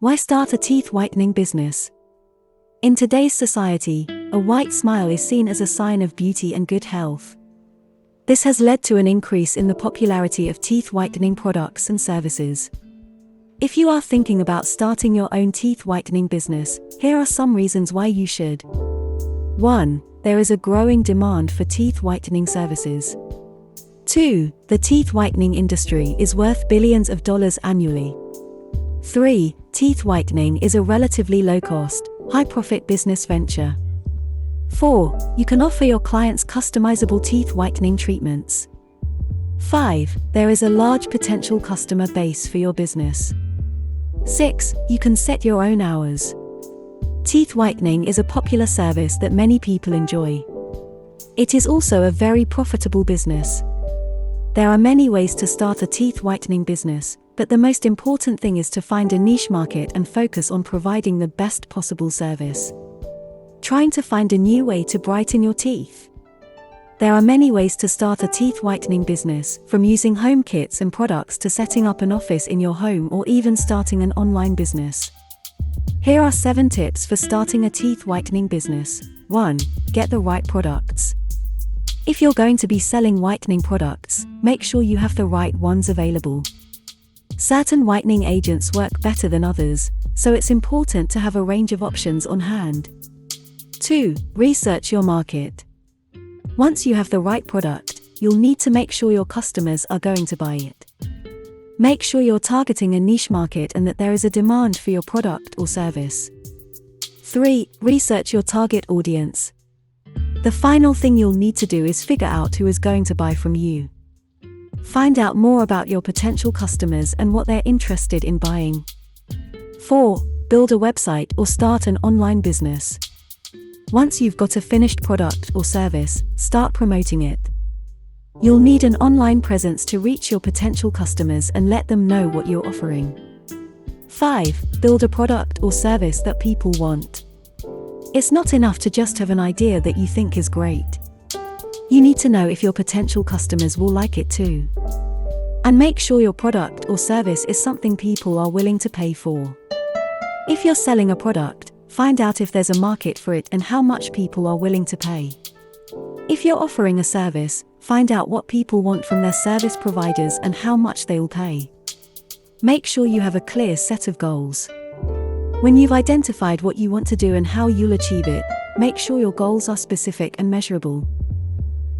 Why start a teeth whitening business? In today's society, a white smile is seen as a sign of beauty and good health. This has led to an increase in the popularity of teeth whitening products and services. If you are thinking about starting your own teeth whitening business, here are some reasons why you should. 1. There is a growing demand for teeth whitening services. 2. The teeth whitening industry is worth billions of dollars annually. 3. Teeth whitening is a relatively low-cost, high-profit business venture. 4. You can offer your clients customizable teeth whitening treatments. 5. There is a large potential customer base for your business. 6. You can set your own hours. Teeth whitening is a popular service that many people enjoy. It is also a very profitable business. There are many ways to start a teeth whitening business, but the most important thing is to find a niche market and focus on providing the best possible service. Trying to find a new way to brighten your teeth. There are many ways to start a teeth whitening business, from using home kits and products to setting up an office in your home or even starting an online business. Here are 7 tips for starting a teeth whitening business. 1. Get the right products. If you're going to be selling whitening products, make sure you have the right ones available. Certain whitening agents work better than others, so it's important to have a range of options on hand. 2. Research your market. Once you have the right product, you'll need to make sure your customers are going to buy it. Make sure you're targeting a niche market and that there is a demand for your product or service. 3. Research your target audience. The final thing you'll need to do is figure out who is going to buy from you. Find out more about your potential customers and what they're interested in buying. 4. Build a website or start an online business. Once you've got a finished product or service, start promoting it. You'll need an online presence to reach your potential customers and let them know what you're offering. 5. Build a product or service that people want. It's not enough to just have an idea that you think is great. You need to know if your potential customers will like it too. And make sure your product or service is something people are willing to pay for. If you're selling a product, find out if there's a market for it and how much people are willing to pay. If you're offering a service, find out what people want from their service providers and how much they will pay. Make sure you have a clear set of goals. When you've identified what you want to do and how you'll achieve it, make sure your goals are specific and measurable.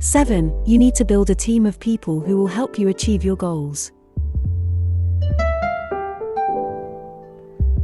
7. You need to build a team of people who will help you achieve your goals.